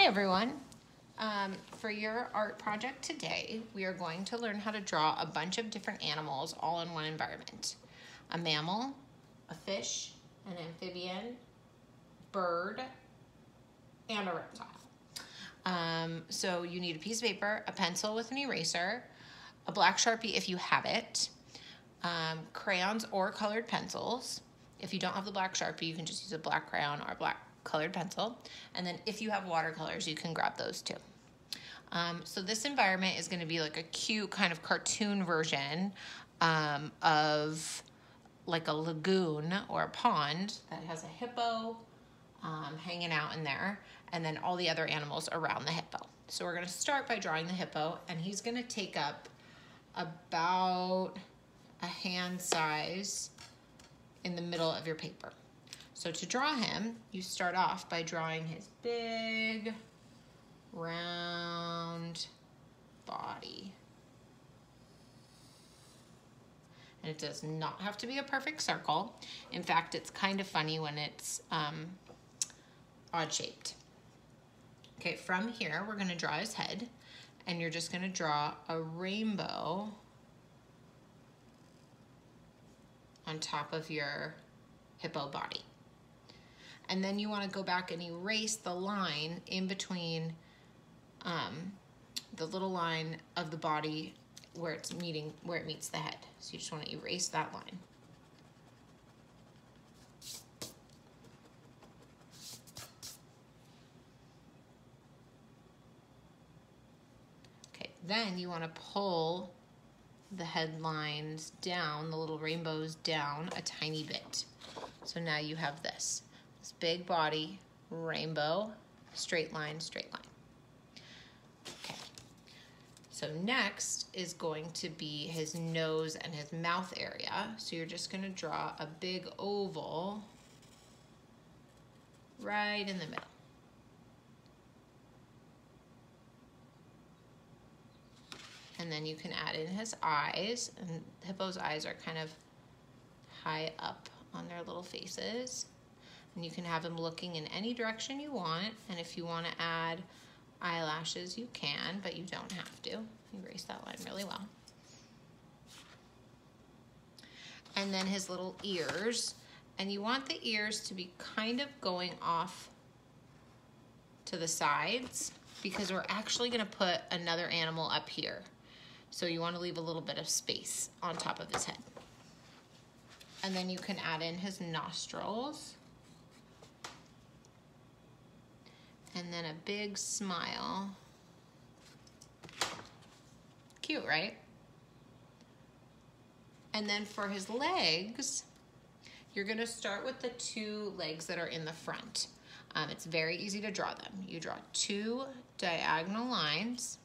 everyone. For your art project today, we are going to learn how to draw a bunch of different animals all in one environment. A mammal, a fish, an amphibian, bird, and a reptile. So you need a piece of paper, a pencil with an eraser, a black Sharpie if you have it, crayons or colored pencils. If you don't have the black Sharpie, you can just use a black crayon or a black colored pencil. And then if you have watercolors, you can grab those too. So this environment is going to be like a cute kind of cartoon version of like a lagoon or a pond that has a hippo hanging out in there, and then all the other animals around the hippo. So we're going to start by drawing the hippo, and he's going to take up about a hand size in the middle of your paper. So to draw him, you start off by drawing his big, round body. And it does not have to be a perfect circle. In fact, it's kind of funny when it's odd-shaped. Okay, from here, we're going to draw his head, and you're just going to draw a rainbow on top of your hippo body. And then you want to go back and erase the line in between the little line of the body where it meets the head. So you just want to erase that line. Okay, then you want to pull the headlines down, the little rainbows down a tiny bit. So now you have this big body, rainbow, straight line, straight line. Okay. So next is going to be his nose and his mouth area. So you're just going to draw a big oval right in the middle. And then you can add in his eyes, and hippo's eyes are kind of high up on their little faces. And you can have him looking in any direction you want, and if you want to add eyelashes, you can, but you don't have to. Erase that line really well. And then his little ears, and you want the ears to be kind of going off to the sides because we're actually going to put another animal up here. So you want to leave a little bit of space on top of his head. And then you can add in his nostrils. And then a big smile. Cute, right? And then for his legs, you're going to start with the two legs that are in the front. It's very easy to draw them. You draw two diagonal lines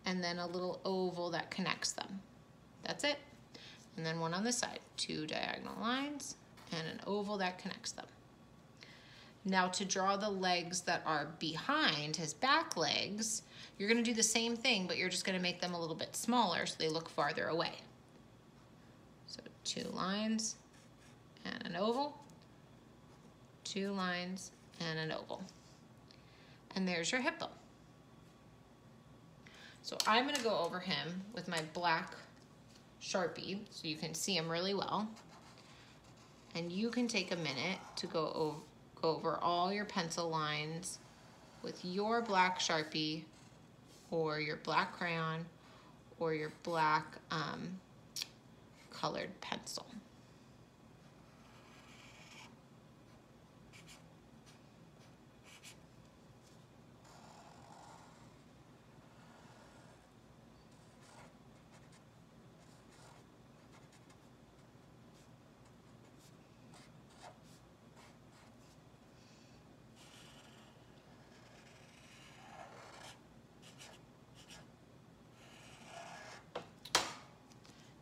and then a little oval that connects them. That's it. And then one on the side, two diagonal lines and an oval that connects them. Now to draw the legs that are behind his back legs, you're going to do the same thing, but you're just going to make them a little bit smaller so they look farther away. So two lines and an oval, two lines and an oval. And there's your hippo. So I'm going to go over him with my black Sharpie so you can see him really well. And you can take a minute to go over all your pencil lines with your black Sharpie or your black crayon or your black colored pencil.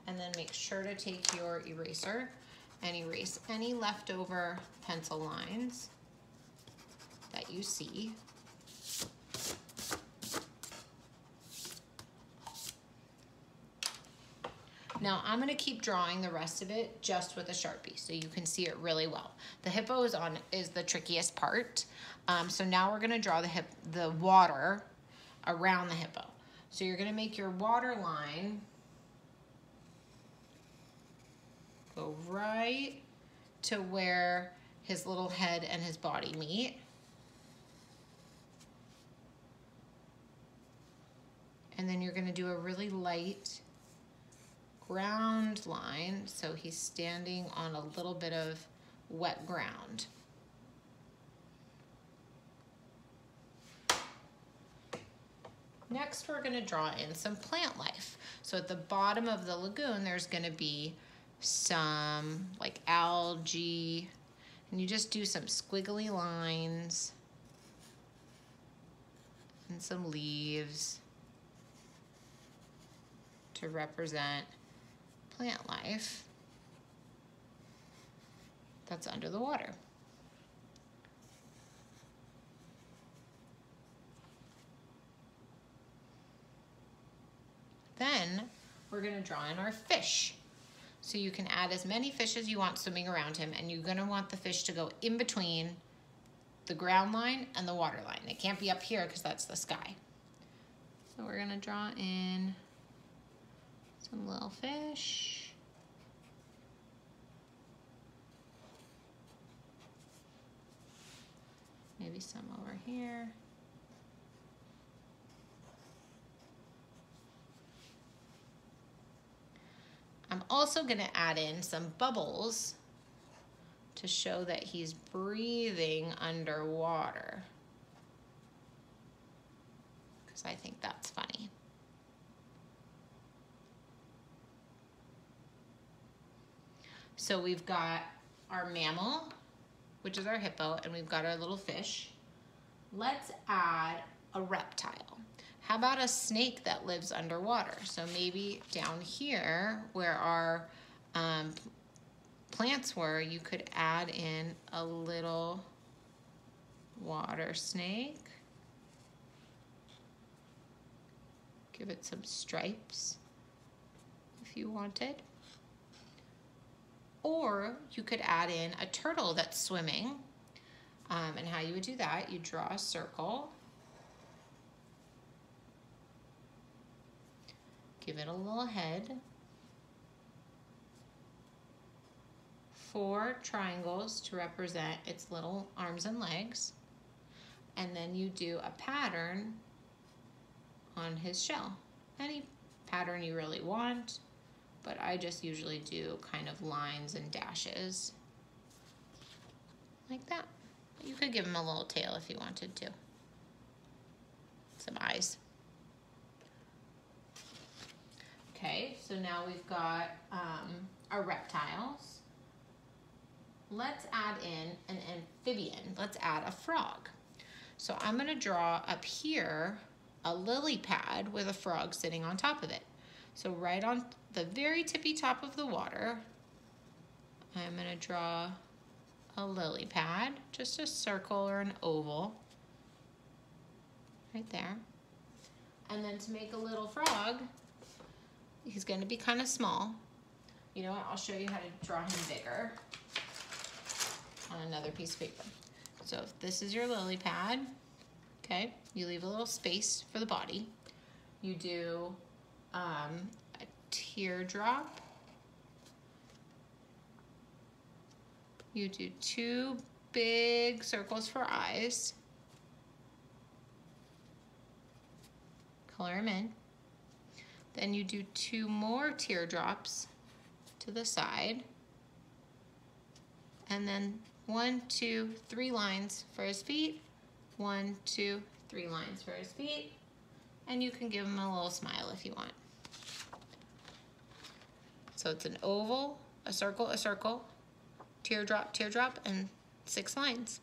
And then make sure to take your eraser and erase any leftover pencil lines that you see. Now I'm gonna keep drawing the rest of it just with a Sharpie so you can see it really well. The hippo is the trickiest part. So now we're gonna draw the water around the hippo. So you're gonna make your water line go right to where his little head and his body meet. And then you're gonna do a really light ground line so he's standing on a little bit of wet ground. Next, we're gonna draw in some plant life. So at the bottom of the lagoon, there's gonna be some like algae, and you just do some squiggly lines and some leaves to represent plant life that's under the water. Then we're gonna draw in our fish. So you can add as many fish as you want swimming around him, and you're gonna want the fish to go in between the ground line and the water line. It can't be up here because that's the sky. So we're gonna draw in some little fish. Maybe some over here. I'm also going to add in some bubbles to show that he's breathing underwater, because I think that's funny. So we've got our mammal, which is our hippo, and we've got our little fish. Let's add a reptile. How about a snake that lives underwater? So maybe down here where our plants were, you could add in a little water snake. Give it some stripes if you wanted. Or you could add in a turtle that's swimming. And how you would do that, you draw a circle. Give it a little head. 4 triangles to represent its little arms and legs. And then you do a pattern on his shell. Any pattern you really want, but I just usually do kind of lines and dashes like that. You could give him a little tail if you wanted to. Some eyes. Okay, so now we've got our reptiles. Let's add in an amphibian. Let's add a frog. So I'm going to draw up here a lily pad with a frog sitting on top of it. So right on the very tippy top of the water, I'm going to draw a lily pad, just a circle or an oval right there. And then to make a little frog, he's going to be kind of small. You know what? I'll show you how to draw him bigger on another piece of paper. So if this is your lily pad, okay, you leave a little space for the body. You do a teardrop. You do 2 big circles for eyes. Color them in. Then you do 2 more teardrops to the side. And then 1, 2, 3 lines for his feet. 1, 2, 3 lines for his feet. And you can give him a little smile if you want. So it's an oval, a circle, teardrop, teardrop, and 6 lines.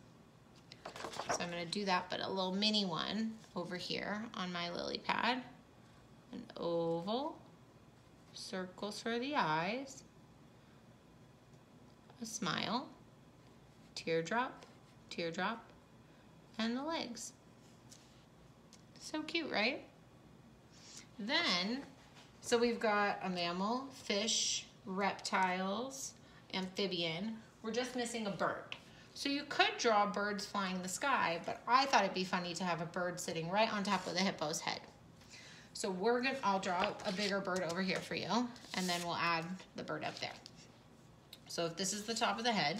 So I'm going to do that, but a little mini one over here on my lily pad. An oval, circles for the eyes, a smile, teardrop, teardrop, and the legs. So cute, right? Then, So we've got a mammal, fish, reptiles, amphibian. We're just missing a bird. So you could draw birds flying in the sky, but I thought it'd be funny to have a bird sitting right on top of the hippo's head. So I'll draw a bigger bird over here for you, and then we'll add the bird up there. So if this is the top of the head,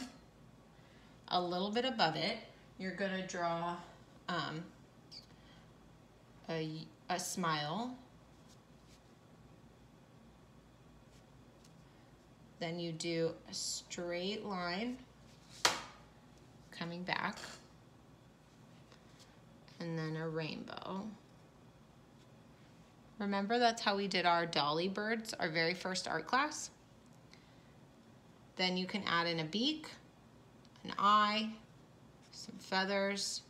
a little bit above it, you're gonna draw a smile. Then you do a straight line coming back, and then a rainbow. Remember, that's how we did our dolly birds, our very first art class. Then you can add in a beak, an eye, some feathers,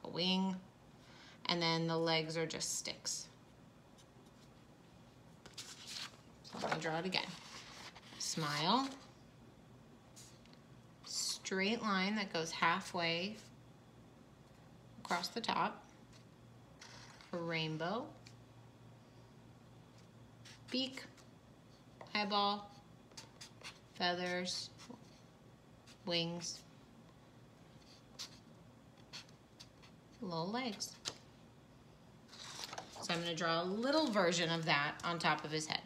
a wing, and then the legs are just sticks. So I'm gonna draw it again. Smile, straight line that goes halfway across the top, a rainbow, beak, eyeball, feathers, wings, little legs. So I'm going to draw a little version of that on top of his head.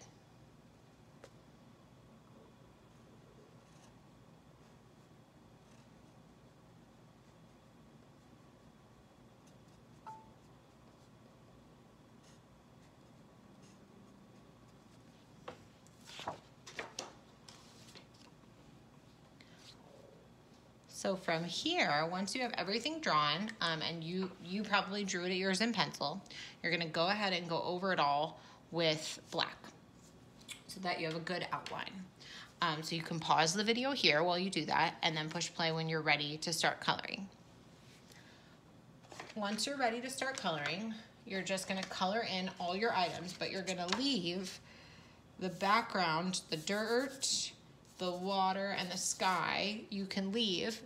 So from here, once you have everything drawn, and you probably drew it at yours in pencil, you're gonna go ahead and go over it all with black so that you have a good outline. So you can pause the video here while you do that, and then push play when you're ready to start coloring. Once you're ready to start coloring, you're just gonna color in all your items, but you're gonna leave the background, the dirt, the water, and the sky, you can leave,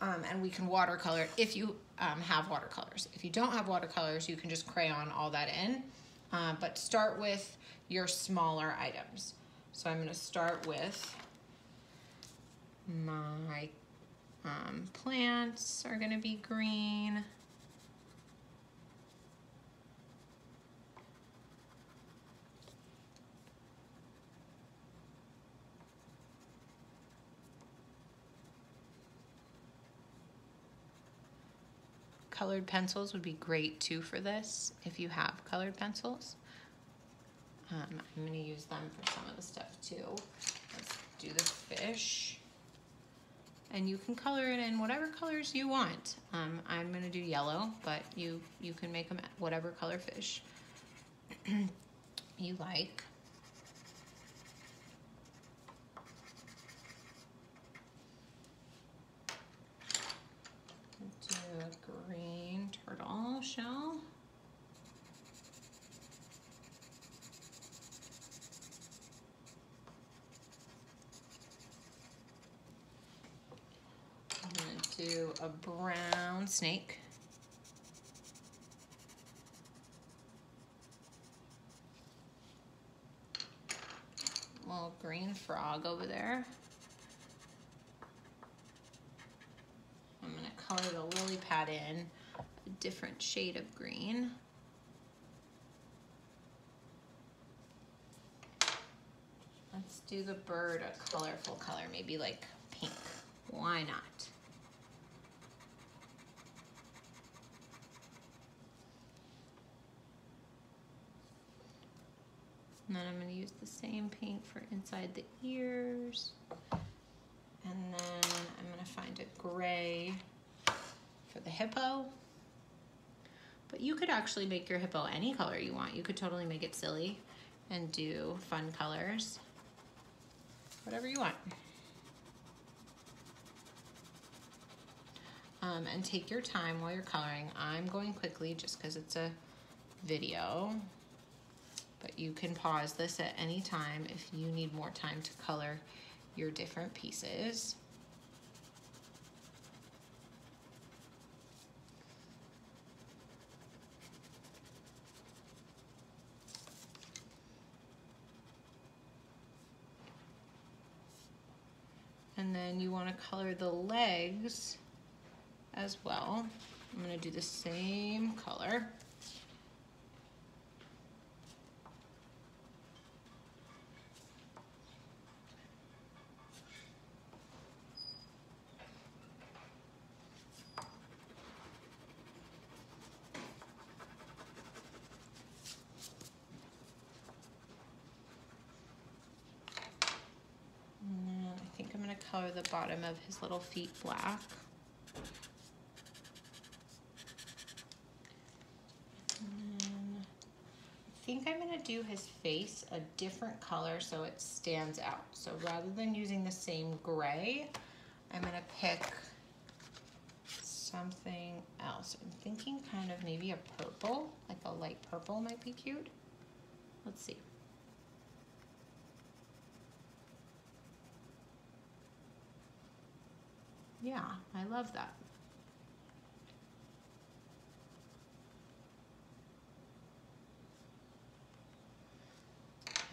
and we can watercolor if you have watercolors. If you don't have watercolors, you can just crayon all that in, but start with your smaller items. So I'm gonna start with my plants are gonna be green. Colored pencils would be great too for this if you have colored pencils. I'm going to use them for some of the stuff too. Let's do the fish. And you can color it in whatever colors you want. I'm going to do yellow, but you can make them whatever color fish you like. Do a green turtle shell. I'm going to do a brown snake. Little green frog over there. I'm going to color the lily pad in a different shade of green. Let's do the bird a colorful color, maybe like pink. Why not? And then I'm going to use the same paint for inside the ears. And then I'm going to find a gray for the hippo. But you could actually make your hippo any color you want. You could totally make it silly and do fun colors. Whatever you want. And take your time while you're coloring. I'm going quickly just because it's a video. But you can pause this at any time if you need more time to color your different pieces. And then you want to color the legs as well. I'm going to do the same color. And then I think I'm going to color the bottom of his little feet black. I think I'm going to do his face a different color so it stands out. So rather than using the same gray, I'm going to pick something else. I'm thinking kind of maybe a purple, like a light purple might be cute. Let's see. Yeah, I love that.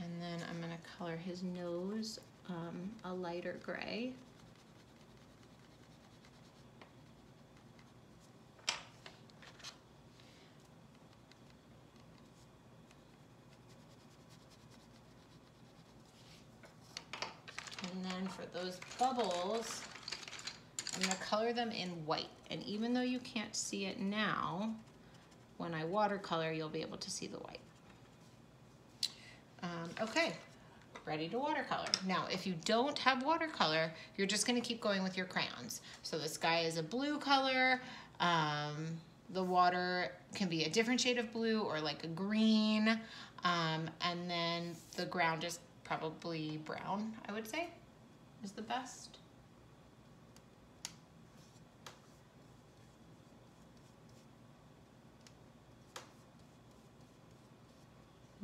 And then I'm going to color his nose a lighter gray. And then for those bubbles, I'm going to color them in white. And even though you can't see it now, when I watercolor, you'll be able to see the white. Okay, ready to watercolor. Now, if you don't have watercolor, you're just gonna keep going with your crayons. So the sky is a blue color. The water can be a different shade of blue or like a green. And then the ground is probably brown, I would say, is the best.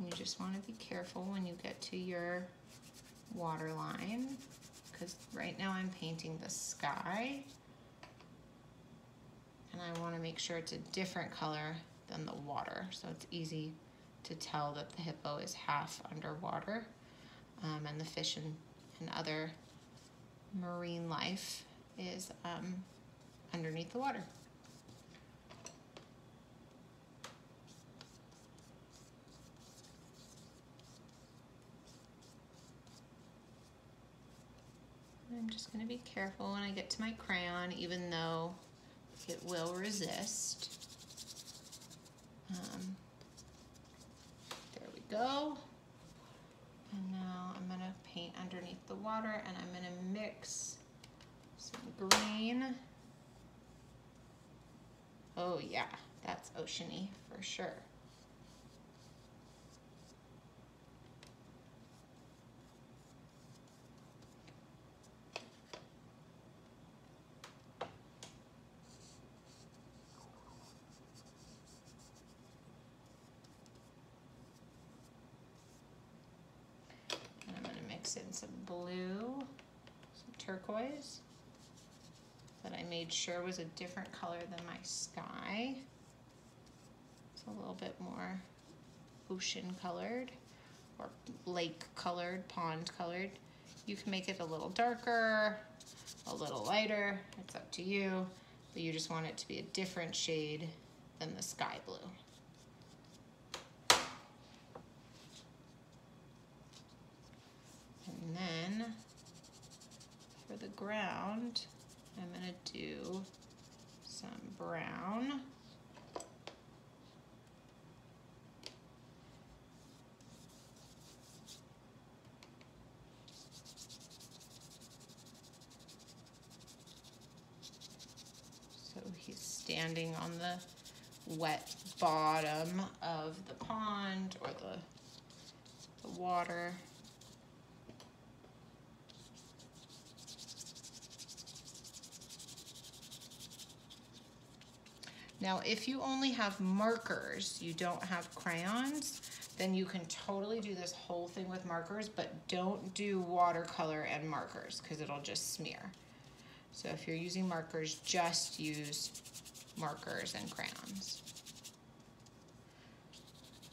You just want to be careful when you get to your water line, because right now I'm painting the sky and I want to make sure it's a different color than the water, so it's easy to tell that the hippo is half underwater, and the fish and other marine life is underneath the water. I'm just going to be careful when I get to my crayon, even though it will resist. There we go. And now I'm going to paint underneath the water, and I'm going to mix some green. Oh yeah, that's oceany for sure. In some blue, some turquoise that I made sure was a different color than my sky. It's a little bit more ocean colored or lake colored, pond colored. You can make it a little darker, a little lighter, it's up to you, but you just want it to be a different shade than the sky blue. And then for the ground, I'm going to do some brown. So he's standing on the wet bottom of the pond or the water. Now, if you only have markers, you don't have crayons, then you can totally do this whole thing with markers, but don't do watercolor and markers because it'll just smear. So if you're using markers, just use markers and crayons.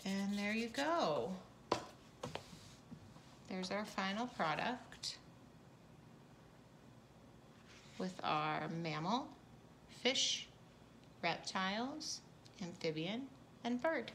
And there you go. There's our final product. with our mammal, fish, reptiles, amphibian, and bird.